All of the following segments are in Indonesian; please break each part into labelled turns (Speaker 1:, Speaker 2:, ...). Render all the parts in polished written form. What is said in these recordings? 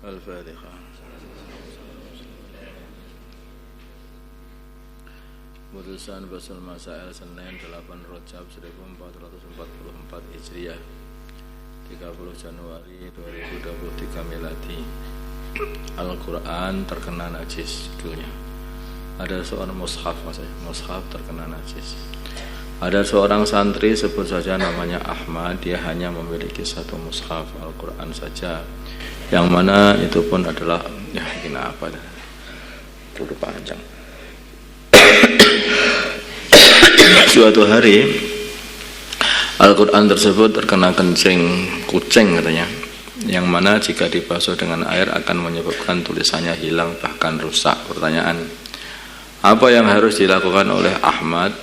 Speaker 1: Al-Fatihah. Putusan Basul Masail Senin 8 Rajab 1444 Hijriah 30 Januari 2023 Miladi. Al-Quran terkena najis judulnya. Ada seorang mushaf, mushaf terkena najis. Ada seorang santri, sebut saja namanya Ahmad. Dia hanya memiliki satu mushaf Al-Quran saja, yang mana itu pun adalah ini apa dah? Itu panjang. Suatu hari Al-Quran tersebut terkena kencing kucing katanya, yang mana jika dibasuh dengan air akan menyebabkan tulisannya hilang bahkan rusak. Pertanyaan, apa yang harus dilakukan oleh Ahmad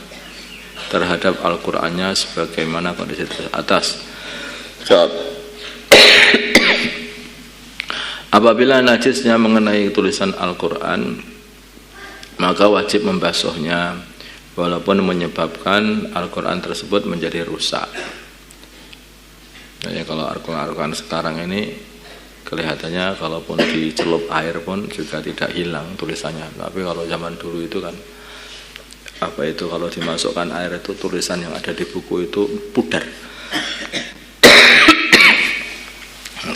Speaker 1: terhadap Al-Qur'annya sebagaimana kondisi atas? Jawab. Apabila najisnya mengenai tulisan Al-Quran, maka wajib membasuhnya walaupun menyebabkan Al-Quran tersebut menjadi rusak. Ya, kalau Al-Quran sekarang ini kelihatannya kalaupun dicelup air pun juga tidak hilang tulisannya. Tapi kalau zaman dulu itu kan kalau dimasukkan air itu tulisan yang ada di buku itu pudar.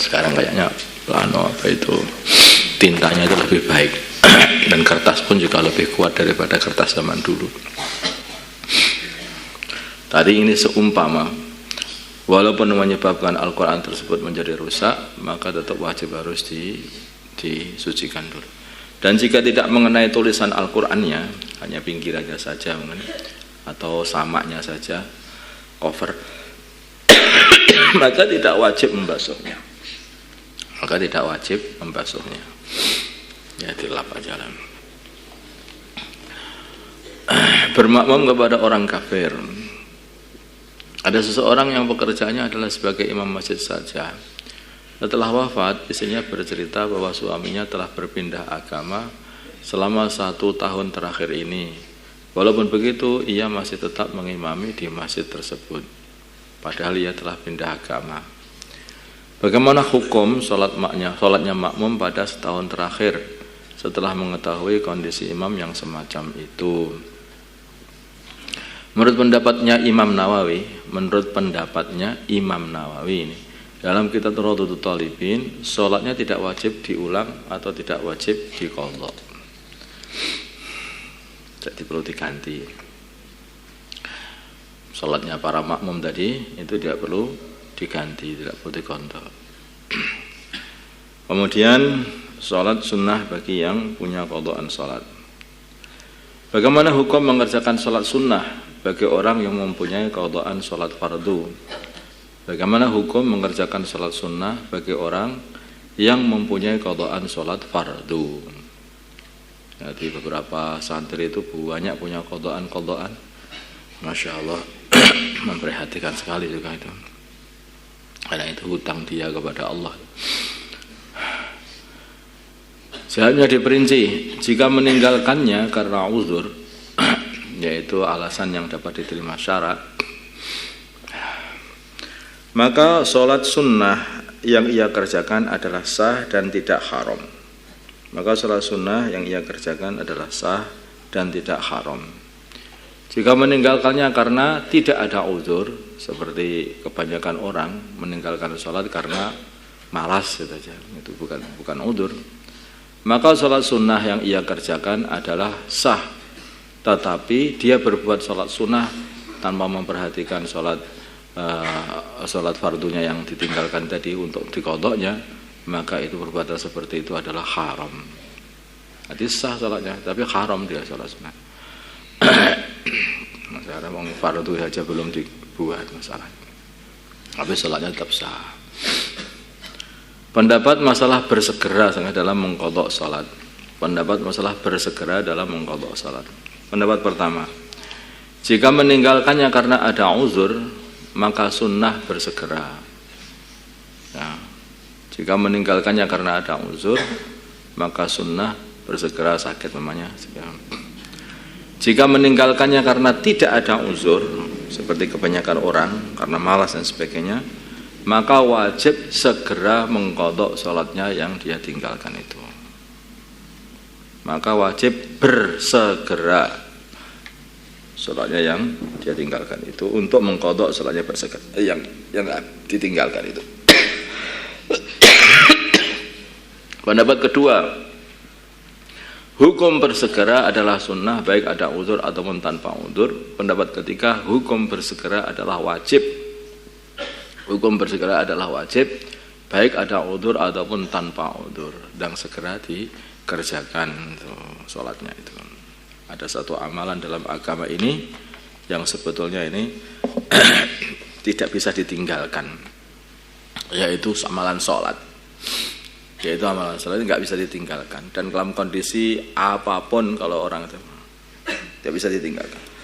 Speaker 1: Sekarang kayaknya tintanya itu lebih baik dan kertas pun juga lebih kuat daripada kertas zaman dulu. Tadi ini seumpama walaupun menyebabkan Al-Quran tersebut menjadi rusak, maka tetap wajib harus disucikan dulu. Dan jika tidak mengenai tulisan Al-Qurannya, hanya pinggirannya saja atau samaknya saja, cover, maka tidak wajib membasuhnya. Ya, dilap aja lah. Bermakmum kepada orang kafir. Ada seseorang yang pekerjaannya adalah sebagai imam masjid saja. Setelah wafat, istrinya bercerita bahwa suaminya telah berpindah agama selama 1 tahun terakhir ini. Walaupun begitu, ia masih tetap mengimami di masjid tersebut, padahal ia telah pindah agama. Bagaimana hukum sholatnya makmum pada setahun terakhir setelah mengetahui kondisi imam yang semacam itu? Menurut pendapatnya Imam Nawawi ini, dalam kitab Radhatul Talibin, sholatnya tidak wajib diulang atau tidak wajib diqadha. Jadi perlu diganti. Sholatnya para makmum tadi itu tidak perlu diganti, tidak perlu diqadha. Kemudian sholat sunnah bagi yang punya qadhaan sholat. Bagaimana hukum mengerjakan sholat sunnah bagi orang yang mempunyai qadhaan sholat fardu? Bagaimana hukum mengerjakan sholat sunnah bagi orang yang mempunyai qadhaan sholat fardu? Jadi beberapa santri itu banyak punya qadhaan. Masya Allah, memprihatinkan sekali juga itu. Karena itu hutang dia kepada Allah. Selanjutnya diperinci, jika meninggalkannya karena uzur, yaitu alasan yang dapat diterima syarat, maka sholat sunnah yang ia kerjakan adalah sah dan tidak haram. Jika meninggalkannya karena tidak ada uzur, seperti kebanyakan orang meninggalkan sholat karena malas saja, itu bukan uzur, maka sholat sunnah yang ia kerjakan adalah sah. Tetapi dia berbuat sholat sunnah tanpa memperhatikan sholat fardunya yang ditinggalkan tadi untuk diqadhanya, maka itu perbuatan seperti itu adalah haram. Jadi sah sholatnya, tapi haram dia sholat sunnah. Masalah mau fardu saja belum dibuat masalah, tapi sholatnya tetap sah. Pendapat masalah bersegera dalam mengqadha sholat. Pendapat pertama, jika meninggalkannya karena ada uzur, maka sunnah bersegera. Ya. Jika meninggalkannya karena ada uzur, maka sunnah bersegera, sakit namanya. Jika meninggalkannya karena tidak ada uzur, seperti kebanyakan orang karena malas dan sebagainya, maka wajib segera mengqadha salatnya yang dia tinggalkan itu. Maka wajib bersegera salatnya yang dia tinggalkan itu untuk mengqadha salatnya bersegera yang ditinggalkan itu. Pendapat kedua, hukum bersegera adalah sunnah baik ada uzur ataupun tanpa uzur. Pendapat ketiga, hukum bersegera adalah wajib. Hukum bersegera adalah wajib baik ada uzur ataupun tanpa uzur dan segera dikerjakan sholatnya itu. Ada satu amalan dalam agama ini yang sebetulnya ini tidak bisa ditinggalkan, yaitu amalan sholat. Yaitu amalan sholat nggak bisa ditinggalkan, dan dalam kondisi apapun kalau orang itu tidak bisa ditinggalkan.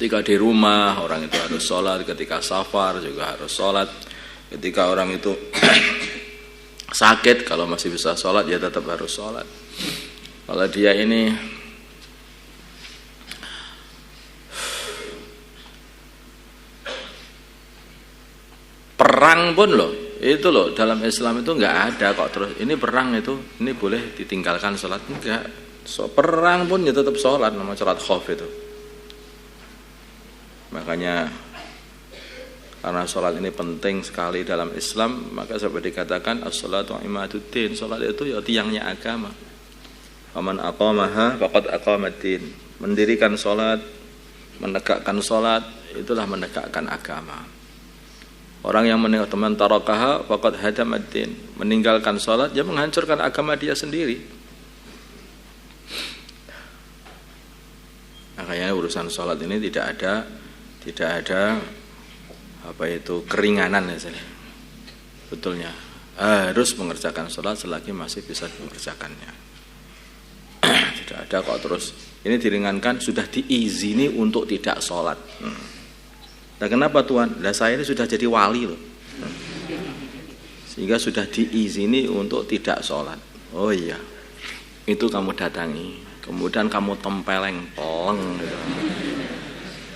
Speaker 1: Ketika di rumah orang itu harus sholat, ketika safar juga harus sholat, ketika orang itu sakit kalau masih bisa sholat ya tetap harus sholat. Kalau dia ini perang pun loh, itu loh dalam Islam itu nggak ada kok terus ini perang itu ini boleh ditinggalkan sholat, enggak. Perang pun ya tetap sholat, nama sholat khauf itu. Makanya karena sholat ini penting sekali dalam Islam, maka seperti dikatakan as-sholatu imaduddin, sholat itu ya tiangnya agama. Faman aqamaha faqad aqamaddin. Mendirikan sholat, menegakkan sholat, itulah menegakkan agama. Orang yang teman tarakaha faqad hadamaddin, meninggalkan sholat dia menghancurkan agama dia sendiri. Makanya urusan sholat ini tidak ada apa itu keringanan ya, betulnya harus mengerjakan sholat selagi masih bisa mengerjakannya. Tidak ada kok terus ini diringankan sudah diizini untuk tidak sholat. Nah kenapa Tuhan? Lah saya ini sudah jadi wali loh, sehingga sudah diizini untuk tidak sholat. Oh iya, itu kamu datangi, kemudian kamu tempeleng peleng gitu.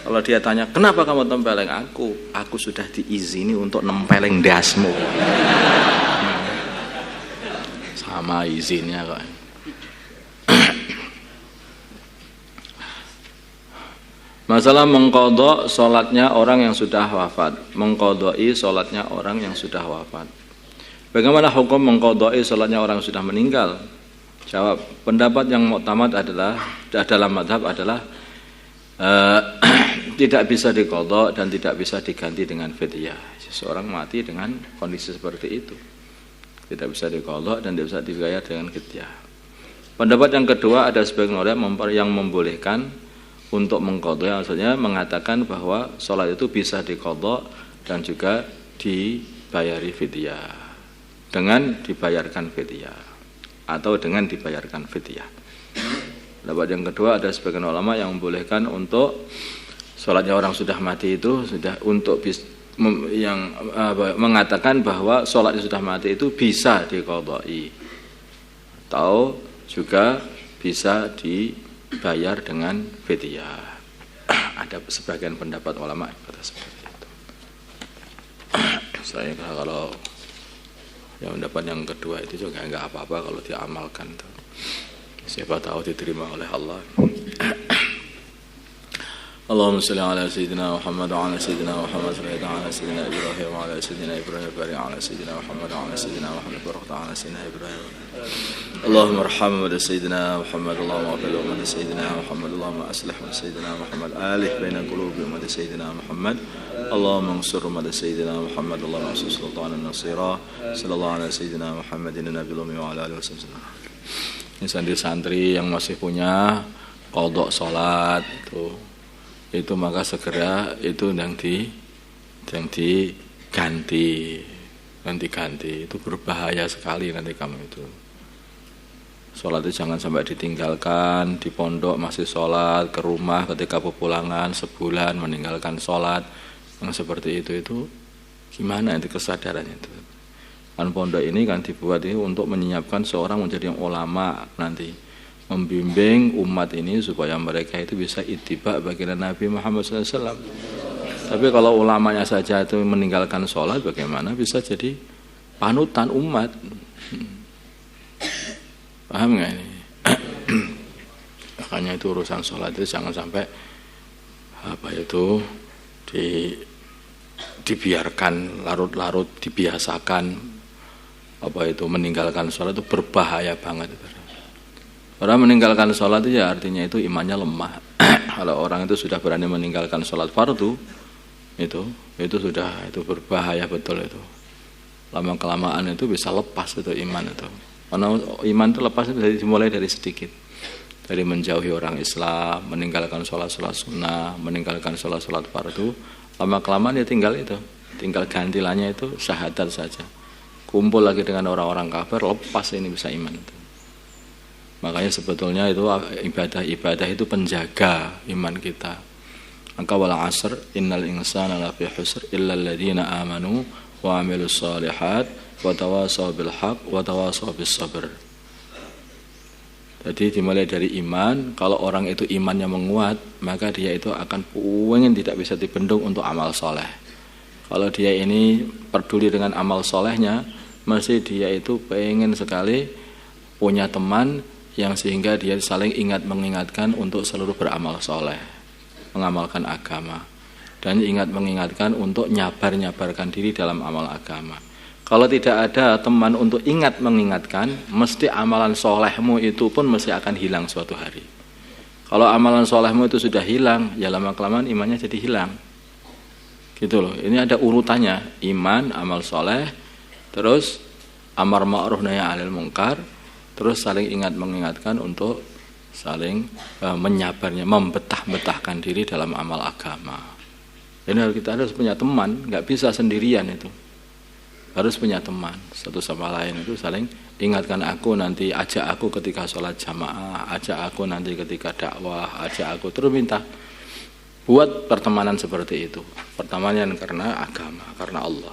Speaker 1: Kalau dia tanya, kenapa kamu tempeleng aku? Aku sudah diizini untuk nempeleng dasmu. Sama izinnya kok. Masalah mengqadha sholatnya orang yang sudah wafat. Mengqadha'i sholatnya orang yang sudah wafat. Bagaimana hukum mengqadha'i sholatnya orang yang sudah meninggal? Jawab, pendapat yang mu'tamad adalah dalam mazhab adalah tidak bisa diqadha dan tidak bisa diganti dengan fidyah. Seseorang mati dengan kondisi seperti itu tidak bisa diqadha dan tidak bisa dibayar dengan fidyah. Pendapat yang kedua ada sebagian ulama yang membolehkan untuk mengqadha, maksudnya mengatakan bahwa sholat itu bisa diqadha dan juga dibayari fidyah dengan dibayarkan fidyah atau dengan dibayarkan fidyah. Pendapat yang kedua ada sebagian ulama yang membolehkan untuk sholatnya orang sudah mati itu sudah untuk yang mengatakan bahwa sholat yang sudah mati itu bisa diqadha'i atau juga bisa dibayar dengan fidyah. Ada sebagian pendapat ulama seperti itu. Saya kalau yang pendapat yang kedua itu juga enggak apa-apa kalau diamalkan tuh. Siapa tahu diterima oleh Allah. Allahumma shalli ala sayyidina Muhammad wa ala sayyidina Muhammad wa ala sayyidina Ibrahim wa ala sayyidina Ibrahim wa ala sayyidina Muhammad wa ala sayyidina Muhammad wa ala sayyidina Ibrahim. Allahumma arham wa sayyidina Muhammad, Allahumma afil wa sayyidina Muhammad, Allahumma aslih wa sayyidina Muhammad, alih baina qulubihim wa sayyidina Muhammad. Allahumma ansur wa sayyidina Muhammad, Allahumma ansur sultanan nasira. Sallallahu ala sayyidina Muhammadin nabiyil ummi wa ala alihi wasallam. Ini santri-santri yang masih punya qadha salat itu maka segera itu yang diganti itu berbahaya sekali nanti kamu itu. Sholat itu jangan sampai ditinggalkan, di pondok masih sholat, ke rumah ketika pepulangan sebulan meninggalkan sholat yang seperti itu gimana itu kesadarannya itu. Kan pondok ini kan dibuat ini untuk menyiapkan seorang menjadi ulama nanti, membimbing umat ini supaya mereka itu bisa ittiba baginda Nabi Muhammad SAW. Tapi kalau ulamanya saja itu meninggalkan sholat, bagaimana bisa jadi panutan umat? Paham nggak ini? Makanya itu urusan sholat itu jangan sampai dibiarkan larut-larut, dibiasakan meninggalkan sholat itu berbahaya banget. Orang meninggalkan sholat itu ya artinya itu imannya lemah. Kalau orang itu sudah berani meninggalkan sholat fardu, itu berbahaya betul itu. Lama kelamaan itu bisa lepas itu iman itu. Karena iman itu lepas itu dimulai dari sedikit, dari menjauhi orang Islam, meninggalkan sholat sunnah, meninggalkan sholat fardu. Lama kelamaan ya tinggal gantilannya itu syahadat saja. Kumpul lagi dengan orang-orang kafir, lepas ini bisa iman itu. Makanya sebetulnya itu ibadah itu penjaga iman kita. Maka wal 'asr innal insana lafi khusr illa alladziina aamanu wa 'amilus shalihat wa tawashaw bil haqq wa tawashaw bis sabr. Jadi dimulai dari iman. Kalau orang itu imannya menguat, maka dia itu akan tidak bisa dibendung untuk amal soleh. Kalau dia ini peduli dengan amal solehnya, mesti dia itu pengen sekali punya teman yang sehingga dia saling mengingatkan untuk selalu beramal soleh, mengamalkan agama, dan mengingatkan untuk nyabarkan diri dalam amal agama. Kalau tidak ada teman untuk mengingatkan, mesti amalan solehmu itu pun mesti akan hilang suatu hari. Kalau amalan solehmu itu sudah hilang, ya lama-kelamaan imannya jadi hilang. Gitu loh. Ini ada urutannya, iman, amal soleh, terus amar ma'ruf nahi 'anil munkar, terus saling mengingatkan untuk saling membetah-betahkan diri dalam amal agama. Ini kita harus punya teman, nggak bisa sendirian itu. Harus punya teman, satu sama lain itu saling ingatkan aku nanti, ajak aku ketika sholat jamaah, ajak aku nanti ketika dakwah, ajak aku, terus minta. Buat pertemanan seperti itu, pertemanan karena agama, karena Allah.